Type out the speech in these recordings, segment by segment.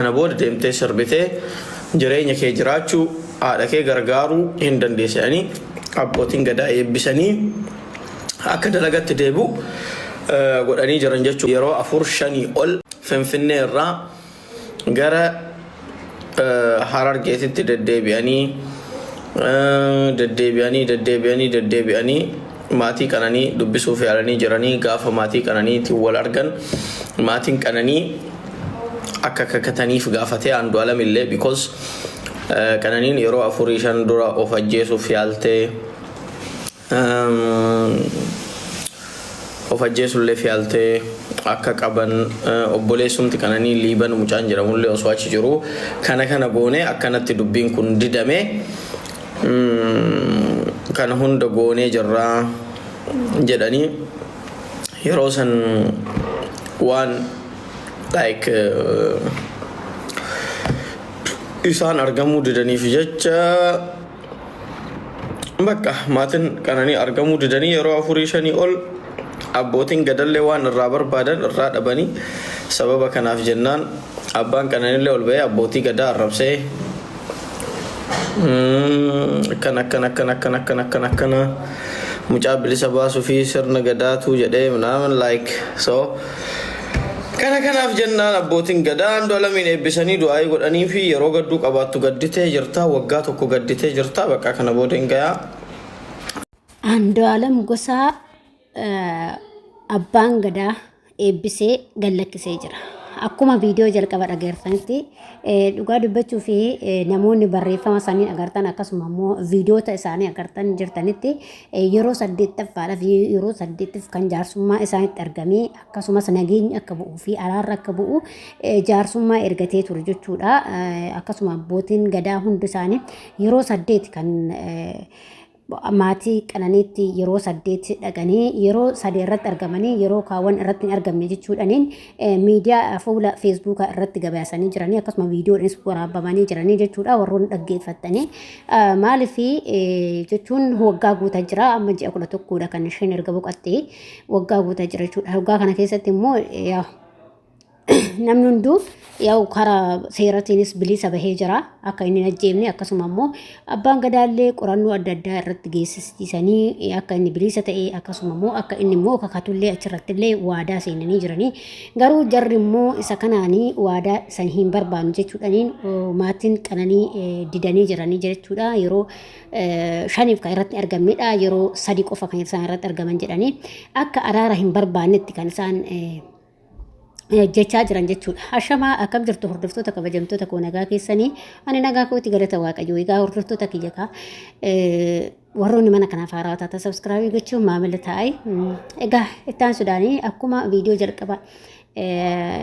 Kana booda deemtee sirbitee jireenya kee jiraachuu haadha kee gargaaruu hin dandeessanii abbootiin gadaa eebbisanii akka dalagatti deebi'u godhanii jiran jechuudha. Yeroo 4-5 ol Finfinnee irraa gara Harargeetitti deddeebi'anii maatii qananii dubbisuuf yaalanii jiranii. Gaafa maatii qananiitti wal argan maatiin qananii akka kakataniif gaafatee Andu'aalam illee because qananiin yeroo 4-5 dura of ajjeesuuf yaaltee of ajjeesullee yaaltee akka qaban obboleessumti qananii Liiban mucaan jedhamullee osoo achi jiru kana goone akkanatti dubbiin kun didame kana hunda goonee jirraa jedhanii yeroo san waan like isaan argamuu didaniif jecha bakka maatiin qananii argamuu didanii yeroo 4-5 ol abbootiin gadallee waan irraa barbaadan irraa dhabanii sababa kanaaf jennaan abbaan qananiillee ol ba'ee abbootii gadaa arrabsee akkana mucaa bilisa baasuu fi sirna gadaatu jedhee ምናምን like so kanaaf jennaan abbootiin gadaa Andu'aalamiin eebbisanii du'aa godhanii fi yeroo gadduu qabaattu gadditee jirta waggaa tokko gadditee jirta bakka kana booda hin gayaa. Andu'aalam Gosaa abbaan gadaa eebbisee gallakkisee jira. Akkuma viidiyoo jalqaba dhageessanitti dhugaa dubbachuu fi namoonni barreeffama isaanii agartan akkasuma immoo viidiyoota isaanii agartan jirtanitti yeroo 8ffaadha fi yeroo 8f kan jaarsummaa isaanitti argamee akkasumas nageenyi akka bu'uu fi araarri akka bu'u jaarsummaa ergatee ture jechuudha. Akkasuma abbootiin gadaa hundi isaanii yeroo 8 kan maatii qananiitti yeroo 8 dhaqanii yeroo 3 irratti argamanii yeroo kaawwan irratti hin argamne jechuudhaniin miidiyaa fuula feesbuukaa irratti gabaasanii jiranii akkasuma viidiyoodhaanis waraabamanii jiranii jechuudha. Warroonni dhaggeeffatanii maaliif jechuun waggaa guutaa jira amma ji'a 11dha kan isheen erga boqattee waggaa guutaa jira jechuudha. Waggaa kana keessatti immoo namni hunduu yaa'u karaa seeratiinis bilisa bahee jira akka inni ajjeemne akkasuma immoo abbaan gadaallee qorannoo adda addaa irratti geessisanii akka inni bilisa ta'e akkasuma immoo akka inni immoo kakatullee achirrattillee waadaa seenanii jiranii garuu jarri immoo isa kanaanii waadaa san hin barbaanne jechuudhaniin maatiin qananii didanii jiranii jechuudha. Yeroo 5 kan irratti argamnedha yeroo 3 qofa kan isaan irratti argaman jedhanii akka araara hin barbaannetti kan isaan jechaa jiran jechuudha. Ashamaa akkam jirtu hordoftoota kabajamtoota koo nagaa keessanii ani nagaa kooti galata waaqayyoo. Egaa hordoftoota kiyya kaa warroonni mana kanaaf haaraa taata subscribe gochuun maamila ta'ay. Egaa ittaan sudaanii akkuma viidiyoo jalqaba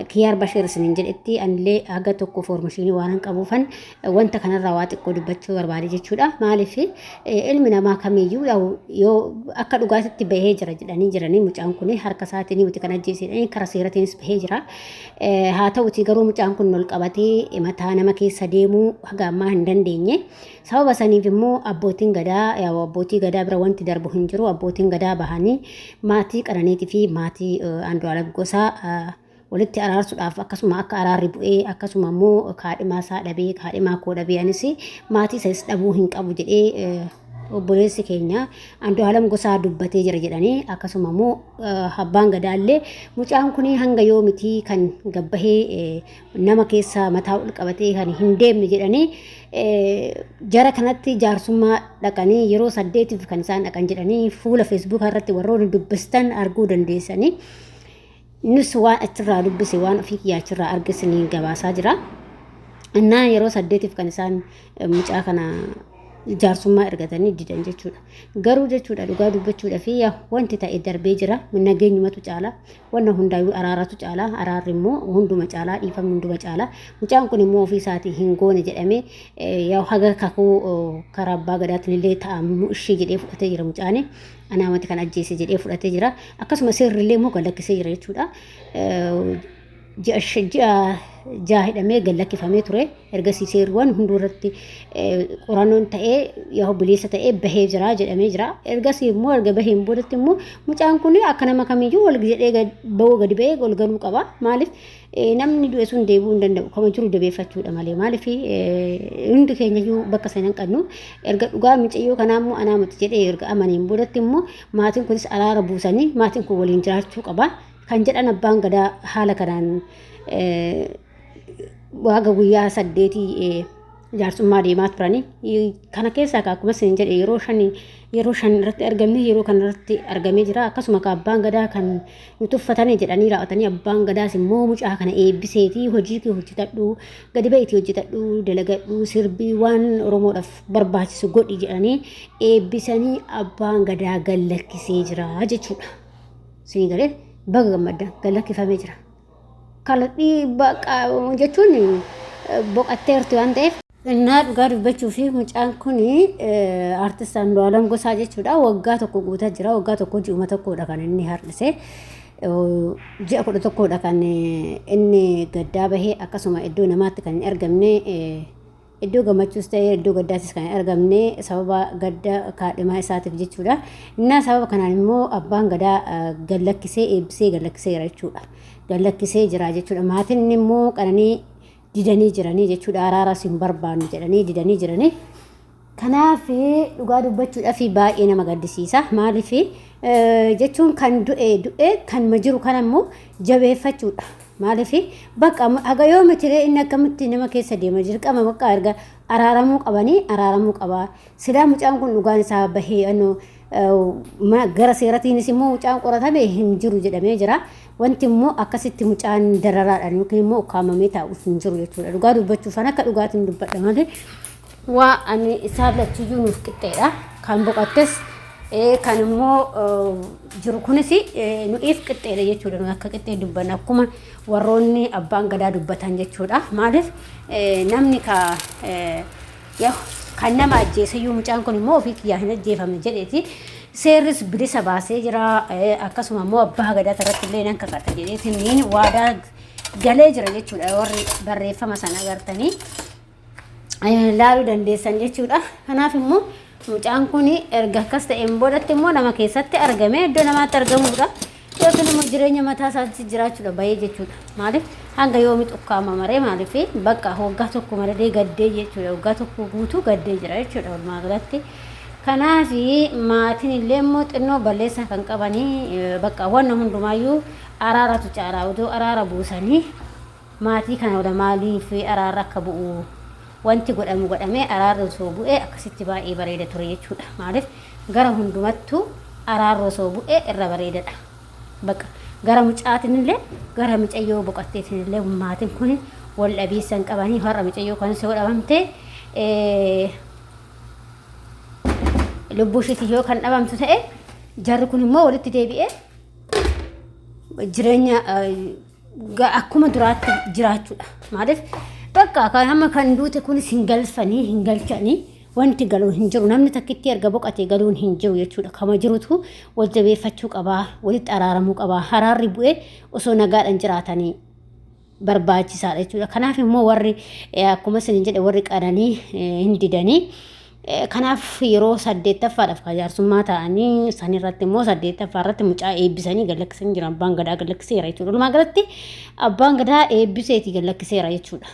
Kiyaar Bashir isiniin jedhetti anillee haga tokko foormashinii waan qabuufan wanta kanarraa waa xiqqoo dubbachuu barbaade jechuudha. Maaliif ilmi namaa kamiyyuu yoo akka dhugaatitti bahee jira jedhanii jiranii mucaan kun harka isaatiin nuti kan ajjeesedhanii karaa seeratiinis bahee jira. Haa ta'uti garuu mucaan kun ol qabatee mataa nama keessa deemuu haga ammaa hin dandeenye. Sababa saniif immoo abbootiin gadaa bira wanti darbu hin jiru. Abbootiin gadaa bahanii maatii qananiitii fi maatii Andu'aalam Gosaa walitti araarsuudhaaf akkasuma akka araarri bu'ee akkasuma immoo kaadhimaa isaa dhabee kaadhimaa koo dhabee anis maatii isaas dhabuu hin qabu jedhee obboleessi keenya Andu'aalam Gosaa dubbatee jira jedhanii akkasuma immoo abbaan gadaallee mucaan kun hanga yoomitii kan gabbahee nama keessa mataa ol qabatee kan hin deemne jedhanii jara kanatti jaarsummaa dhaqanii yeroo 8f kan isaan dhaqan jedhanii fuula feesbuukaa irratti warroonni dubbistan arguu dandeessanii. Nus waan achirraa dubbise waan ofii kiyyaa achirraa argisanii gabaasaa jira. Innaa yeroo 8f kan isaan mucaa kana jaarsummaa ergatanii didan jechuudha. Garuu jechuudha dhugaa dubbachuudha fi wanti ta'e darbee jira. Nageenyumatu caala. Wanna hundaayyuu araaratu caala. Araarri immoo hunduma caalaa dhiifamni hunduma caala. Mucaan kun immoo ofii isaatii hin goone jedhamee haga kakuu karaa abbaa gadaatiin illee ta'amu ishee jedhee fudhatee jira mucaani. Anaamati kan ajjeese jedhee fudhatee jira. Akkasuma seerri illee immoo gallakkisee jira jechuudha. jaahidhamee gallakkifamee ture ergasii seerwwan hunduratti qorannoon ta'ee yoo bilisa ta'ee bahee jira jedhamee jira ergasii immoo erga baheen boodatti immoo mucaan kun akka nama kamiyyuu wal jedhee bahuu gadi bahee ol galuu qaba maaliif namni du'e sun deebi'uu hin danda'u kama jiru dabeeffachuudha malee maaliif hundi keenyayyuu bakka sana hin qabnu erga dhugaa mucayyoo kanaa immoo anaa miti jedhee erga amaneen boodatti immoo maatiin kunis araara buusanii maatiin kun waliin jiraachuu qaba kan jedhan abbaan gadaa haala kanaan waaga guyyaa 8 jaarsummaa deemaa turanii kana keessaa akkuma isin jedhe yeroo shan irratti argamne yeroo kan irratti argamee jira akkasuma ka abbaan gadaa kan nutuffatanii jedhanii raawwatanii abbaan gadaas immoo mucaa kana eebbiseetii hojii kee hojjetadhu gadi ba'iitii hojjetadhu dalagadhu sirbii waan oromoodhaaf barbaachisu godhi jedhanii eebbisanii abbaan gadaa gallakkisee jira jechuudha. Isin galee baga gammaddan gallakkifamee jira. Kalaqii baqa jechuun boqatteertu waan ta'eef innaa dhugaa dubbachuu fi mucaan kun artist Andu'aalam Gosaa jechuudha waggaa tokko guutaa jira waggaa tokko ji'uma tokkodha kan inni har'ise ji'a 11dha kan inni gaddaa bahee akkasuma iddoo namaatti kan hin argamne iddoo gammachuus ta'ee iddoo gaddaatis kan hin argamne sababa gadda kaadhimaa isaatiif jechuudha innaa sababa kanaan immoo abbaan gadaa gallakkisee eebbisee gallakkiseera jechuudha. Gallakkisee jira jechuudha maatiin inni immoo qananii didanii jiranii jechuudha araaras hin barbaannu jedhanii didanii jiranii kanaaf dhugaa dubbachuudhaaf baay'ee nama gaddisiisa maaliif jechuun kan du'e kan majiru kan immoo jabeeffachuudha maaliif bakka haga yoo mitiree inni akkamitti nama keessa deema dirqama bakka erga araaramuu qaba silaa mucaan kun dhugaan isaa bahee gara seeratiinis immoo mucaan qoratame hin jiru jedhamee jira wanti immoo akkasitti mucaan dararaadhaan yookiin immoo ukkaamamee taa'uuf hin jiru jechuudha dhugaa dubbachuuf akka dhugaatiin dubbadha malee waa ani isaan lachiyyuu nuuf qixxeedha kan boqattes kan immoo jiru kunis nuuf qixxeedha jechuudha nu akka qixxee dubbanna akkuma warroonni abbaan gadaa dubbatan jechuudha maaliif namni kan nama ajjeesayyuu mucaan kun immoo ofii kiyyaa hin ajjeefamne jedheeti seerris bilisa baasee jira akkasuma immoo abbaa gadaa irratti illee nan kakata jedheetiin waadaa galee jira jechuudha warri barreeffama sana agartanii laaluu dandeessan jechuudha kanaaf immoo mucaan kun erga akkas ta'een boodatti immoo nama keessatti argame iddoo namaatti argamuudha yookiin immoo jireenya mataa isaatti jiraachuudha bahee jechuudha maaliif hanga yoomi xukkaama maree maaliif bakka waggaa tokko malee gaddee jechuudha waggaa tokko guutuu gaddee jira jechuudha walumaa galatti kanaaf maatiin illee immoo xinnoo balleessa kan qabanii bakka wanna hundumaayyuu araaratu caalaa odoo araara buusanii maatii kana wala maaliif araara akka bu'u wanti godhamee araarri osoo bu'ee akkasitti baay'ee bareeda ture jechuudha maaliif gara hundumattuu araarri osoo bu'ee irra bareedadha bakka gara mucaatiin illee gara mucayyoo boqatteetiin illee maatiin kun wal dhabiisan qabanii har'a mucayyoo kan soo dhabamte lubbuu isheetii yoo kan dhabamtu ta'e jarri kun immoo walitti deebi'ee jireenya akkuma duraatti jiraachuudha maaliif bakka kan amma kan duute kun hin galchanii wanti galuu hin jiru namni takkitti erga boqatee galuun hin jiru jechuudha kama jirutu wal jabeeffachuu qabaa walitti araaramuu qabaa araarri bu'ee osoo nagaadhaan jiraatanii barbaachisaadha jechuudha kanaaf immoo warri akkuma isin jedhe warri qananii hin didanii kanaaf yeroo 8ffaadhaaf jaarsummaa ta'anii sanirratti immoo 8ffaa irratti mucaa eebbisanii gallakkisan jiran abbaan gadaa gallakkiseera jechuudha walumaa galatti abbaan gadaa eebbiseetii gallakkiseera jechuudha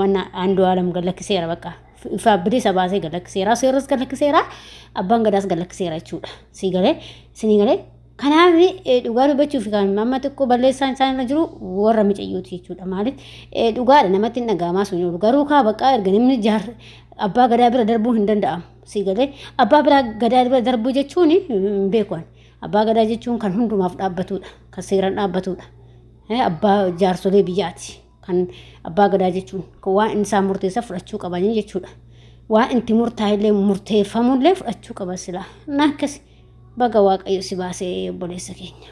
wanna Andu'aalam gallakkiseera bakka ifa bilisa baasee gallakkiseera seerris gallakkiseera abbaan gadaas gallakkiseera jechuudha sinigalee kanaaf dhugaa dubbachuuf kan mamma xiqqoo balleessaan isaan irra jiru warra micayyooti jechuudha maaliif dhugaadha namatti hin dhaga'amaa sun garuu kaa bakka erga namni abbaa gadaa bira darbuu hin danda'amu sigalee abbaa gadaa bira darbuu jechuun hin beekan abbaa gadaa jechuun kan hundumaaf dhaabbatudha kan seeraan dhaabbatudha abbaa jaarsolee biyyaati kan abbaa gadaa jechuun waan inni isaan murteessa fudhachuu qabanii jechuudha waan inti murtaa'illee murteeffamullee fudhachuu qaban sila nakkas baga waaqayyo si baasee obboleessa keenya